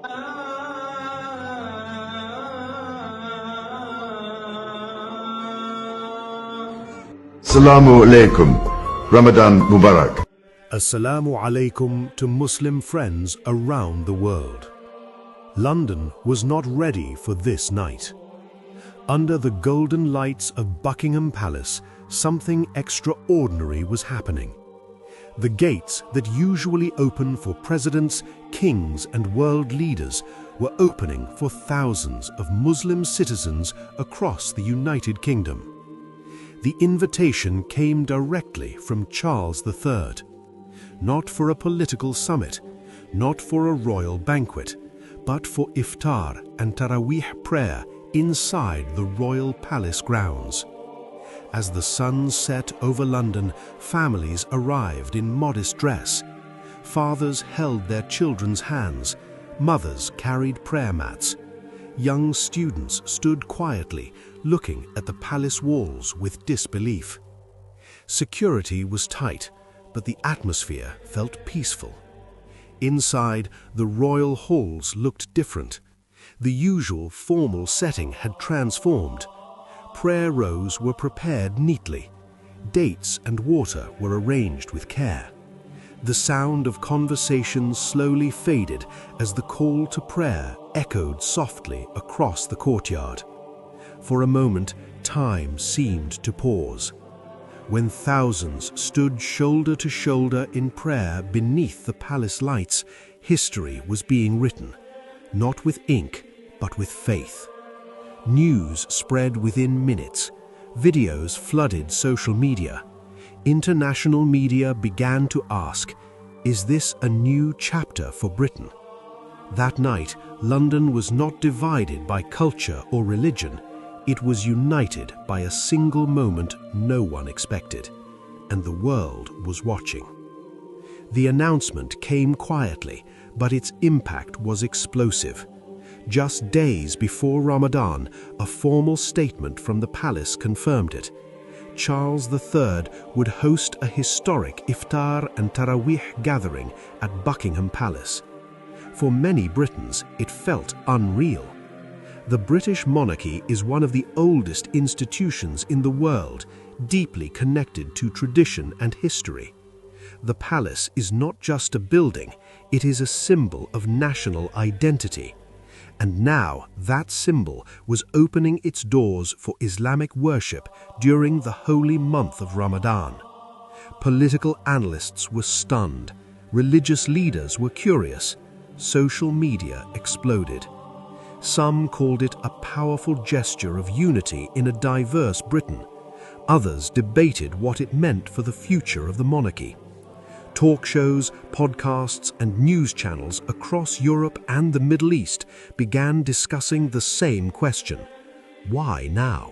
Assalamu alaikum. Ramadan Mubarak. Assalamu alaikum to Muslim friends around the world. London was not ready for this night. Under the golden lights of Buckingham Palace, something extraordinary was happening. The gates that usually open for presidents, kings, and world leaders were opening for thousands of Muslim citizens across the United Kingdom. The invitation came directly from Charles III. Not for a political summit, not for a royal banquet, but for iftar and Taraweeh prayer inside the royal palace grounds. As the sun set over London, families arrived in modest dress. Fathers held their children's hands, mothers carried prayer mats. Young students stood quietly, looking at the palace walls with disbelief. Security was tight, but the atmosphere felt peaceful. Inside, the royal halls looked different. The usual formal setting had transformed. Prayer rows were prepared neatly. Dates and water were arranged with care. The sound of conversations slowly faded as the call to prayer echoed softly across the courtyard. For a moment, time seemed to pause. When thousands stood shoulder to shoulder in prayer beneath the palace lights, history was being written, not with ink, but with faith. News spread within minutes. Videos flooded social media. International media began to ask, is this a new chapter for Britain? That night, London was not divided by culture or religion. It was united by a single moment no one expected, and the world was watching. The announcement came quietly, but its impact was explosive. Just days before Ramadan, a formal statement from the palace confirmed it. Charles III would host a historic iftar and Taraweeh gathering at Buckingham Palace. For many Britons, it felt unreal. The British monarchy is one of the oldest institutions in the world, deeply connected to tradition and history. The palace is not just a building, it is a symbol of national identity. And now that symbol was opening its doors for Islamic worship during the holy month of Ramadan. Political analysts were stunned. Religious leaders were curious. Social media exploded. Some called it a powerful gesture of unity in a diverse Britain. Others debated what it meant for the future of the monarchy. Talk shows, podcasts, and news channels across Europe and the Middle East began discussing the same question: why now?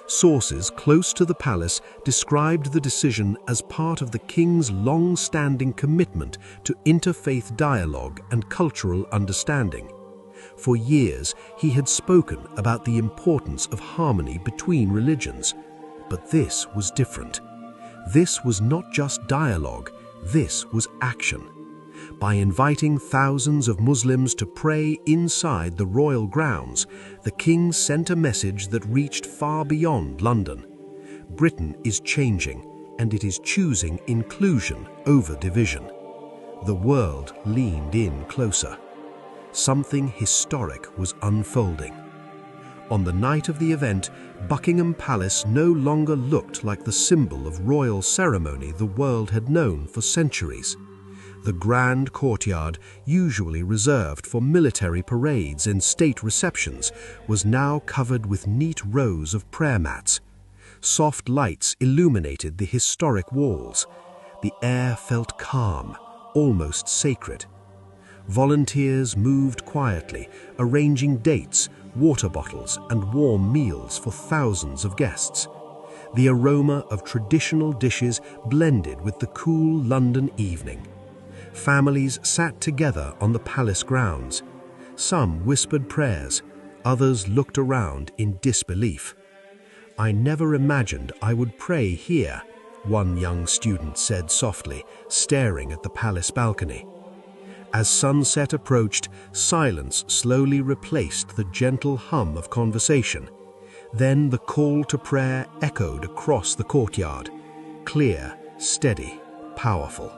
Sources close to the palace described the decision as part of the king's long-standing commitment to interfaith dialogue and cultural understanding. For years, he had spoken about the importance of harmony between religions. But this was different. This was not just dialogue, this was action. By inviting thousands of Muslims to pray inside the royal grounds, the king sent a message that reached far beyond London. Britain is changing, and it is choosing inclusion over division. The world leaned in closer. Something historic was unfolding. On the night of the event, Buckingham Palace no longer looked like the symbol of royal ceremony the world had known for centuries. The grand courtyard, usually reserved for military parades and state receptions, was now covered with neat rows of prayer mats. Soft lights illuminated the historic walls. The air felt calm, almost sacred. Volunteers moved quietly, arranging dates, water bottles, and warm meals for thousands of guests. The aroma of traditional dishes blended with the cool London evening. Families sat together on the palace grounds. Some whispered prayers, others looked around in disbelief. "I never imagined I would pray here," one young student said softly, staring at the palace balcony. As sunset approached, silence slowly replaced the gentle hum of conversation. Then the call to prayer echoed across the courtyard, clear, steady, powerful.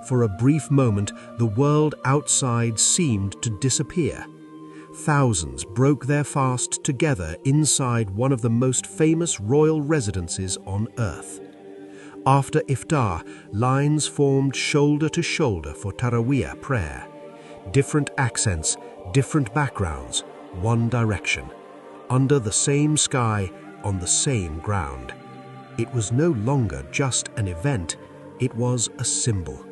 For a brief moment, the world outside seemed to disappear. Thousands broke their fast together inside one of the most famous royal residences on earth. After iftar, lines formed shoulder to shoulder for Taraweeh prayer. Different accents, different backgrounds, one direction. Under the same sky, on the same ground. It was no longer just an event, it was a symbol.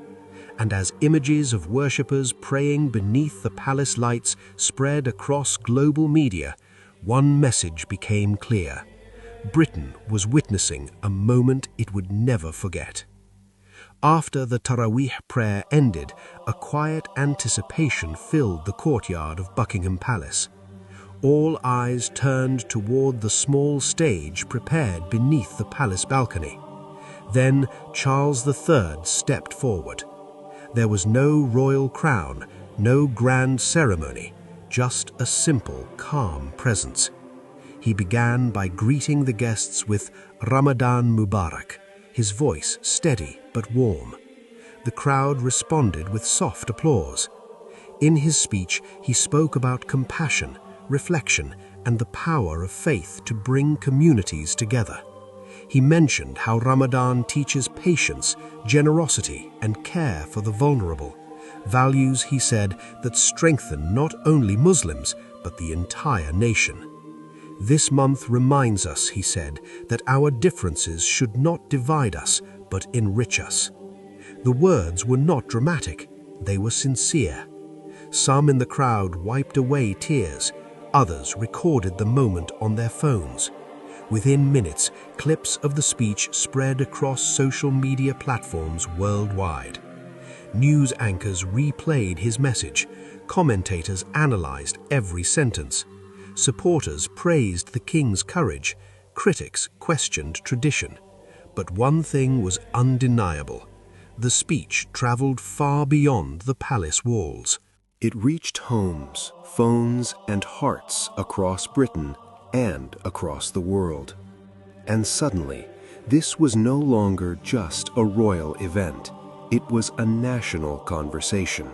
And as images of worshippers praying beneath the palace lights spread across global media, one message became clear. Britain was witnessing a moment it would never forget. After the Taraweeh prayer ended, a quiet anticipation filled the courtyard of Buckingham Palace. All eyes turned toward the small stage prepared beneath the palace balcony. Then Charles III stepped forward. There was no royal crown, no grand ceremony, just a simple, calm presence. He began by greeting the guests with Ramadan Mubarak, his voice steady but warm. The crowd responded with soft applause. In his speech, he spoke about compassion, reflection, and the power of faith to bring communities together. He mentioned how Ramadan teaches patience, generosity, and care for the vulnerable. Values, he said, that strengthen not only Muslims, but the entire nation. This month reminds us, he said, that our differences should not divide us, but enrich us. The words were not dramatic, they were sincere. Some in the crowd wiped away tears, others recorded the moment on their phones. Within minutes, clips of the speech spread across social media platforms worldwide. News anchors replayed his message, commentators analyzed every sentence. Supporters praised the king's courage, critics questioned tradition. But one thing was undeniable. The speech traveled far beyond the palace walls. It reached homes, phones, and hearts across Britain and across the world. And suddenly, this was no longer just a royal event. It was a national conversation.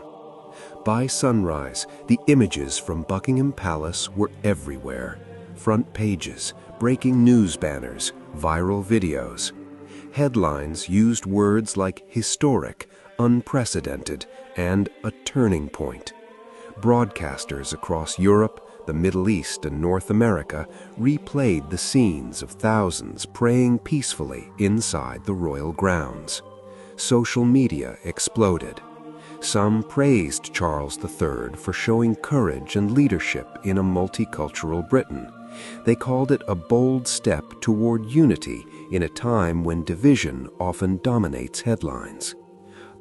By sunrise, the images from Buckingham Palace were everywhere. Front pages, breaking news banners, viral videos. Headlines used words like historic, unprecedented, and a turning point. Broadcasters across Europe, the Middle East, and North America replayed the scenes of thousands praying peacefully inside the royal grounds. Social media exploded. Some praised Charles III for showing courage and leadership in a multicultural Britain. They called it a bold step toward unity in a time when division often dominates headlines.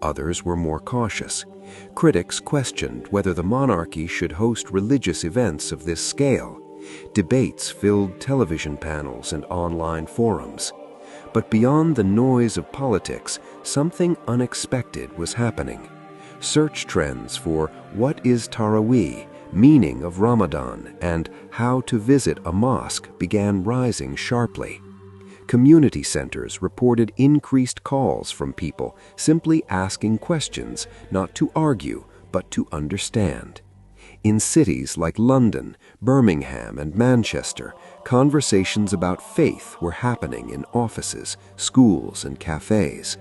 Others were more cautious. Critics questioned whether the monarchy should host religious events of this scale. Debates filled television panels and online forums. But beyond the noise of politics, something unexpected was happening. Search trends for what is Taraweeh, meaning of Ramadan, and how to visit a mosque began rising sharply. Community centers reported increased calls from people simply asking questions, not to argue, but to understand. In cities like London, Birmingham, and Manchester, conversations about faith were happening in offices, schools, and cafes.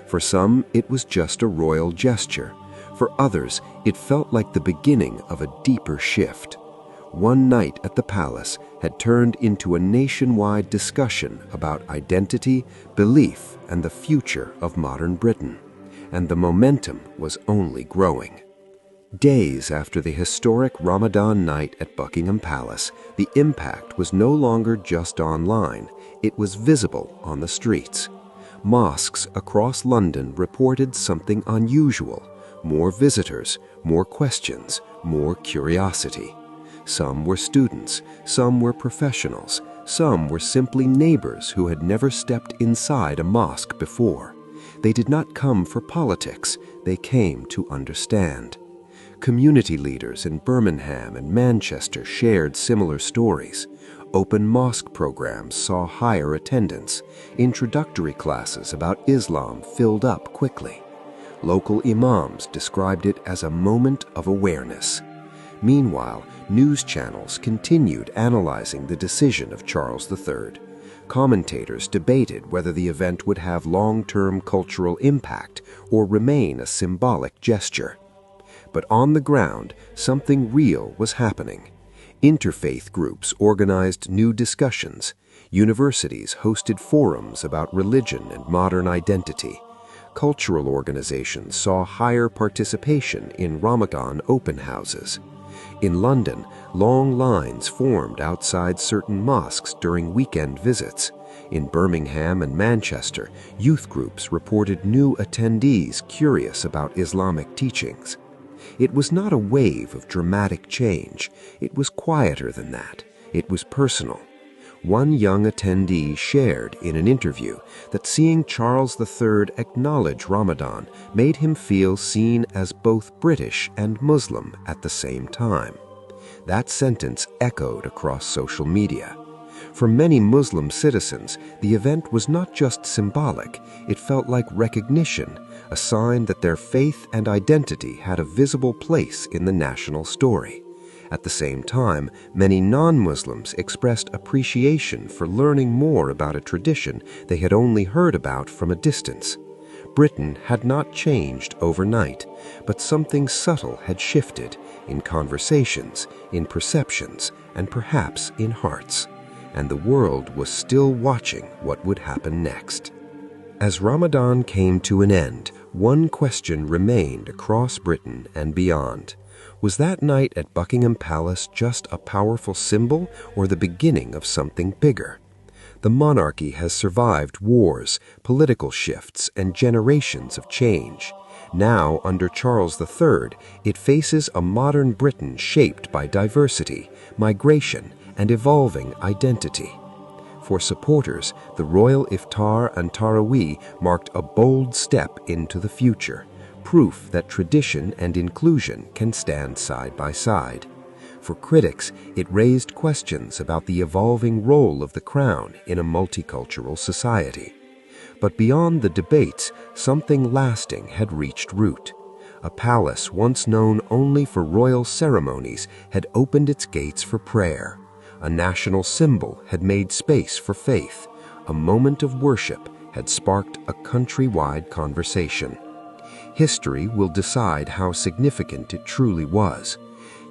For some, it was just a royal gesture. For others, it felt like the beginning of a deeper shift. One night at the palace had turned into a nationwide discussion about identity, belief, and the future of modern Britain. And the momentum was only growing. Days after the historic Ramadan night at Buckingham Palace, the impact was no longer just online, it was visible on the streets. Mosques across London reported something unusual: more visitors, more questions, more curiosity. Some were students, some were professionals, some were simply neighbors who had never stepped inside a mosque before. They did not come for politics, they came to understand. Community leaders in Birmingham and Manchester shared similar stories. Open mosque programs saw higher attendance. Introductory classes about Islam filled up quickly. Local imams described it as a moment of awareness. Meanwhile, news channels continued analyzing the decision of Charles III. Commentators debated whether the event would have long-term cultural impact or remain a symbolic gesture. But on the ground, something real was happening. Interfaith groups organized new discussions. Universities hosted forums about religion and modern identity. Cultural organizations saw higher participation in Ramadan open houses. In London, long lines formed outside certain mosques during weekend visits. In Birmingham and Manchester, youth groups reported new attendees curious about Islamic teachings. It was not a wave of dramatic change. It was quieter than that. It was personal. One young attendee shared in an interview that seeing Charles III acknowledge Ramadan made him feel seen as both British and Muslim at the same time. That sentence echoed across social media. For many Muslim citizens, the event was not just symbolic, it felt like recognition, a sign that their faith and identity had a visible place in the national story. At the same time, many non-Muslims expressed appreciation for learning more about a tradition they had only heard about from a distance. Britain had not changed overnight, but something subtle had shifted in conversations, in perceptions, and perhaps in hearts. And the world was still watching what would happen next. As Ramadan came to an end, one question remained across Britain and beyond. Was that night at Buckingham Palace just a powerful symbol or the beginning of something bigger? The monarchy has survived wars, political shifts, and generations of change. Now, under Charles III, it faces a modern Britain shaped by diversity, migration, and evolving identity. For supporters, the royal iftar and tarawih marked a bold step into the future, proof that tradition and inclusion can stand side by side. For critics, it raised questions about the evolving role of the crown in a multicultural society. But beyond the debates, something lasting had reached root. A palace once known only for royal ceremonies had opened its gates for prayer. A national symbol had made space for faith. A moment of worship had sparked a countrywide conversation. History will decide how significant it truly was.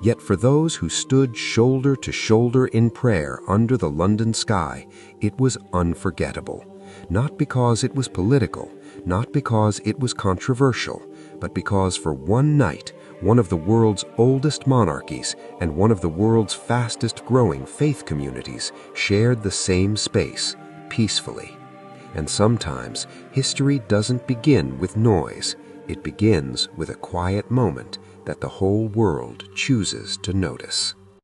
Yet for those who stood shoulder to shoulder in prayer under the London sky, it was unforgettable. Not because it was political, not because it was controversial, but because for one night, one of the world's oldest monarchies and one of the world's fastest growing faith communities shared the same space, peacefully. And sometimes, history doesn't begin with noise. It begins with a quiet moment that the whole world chooses to notice.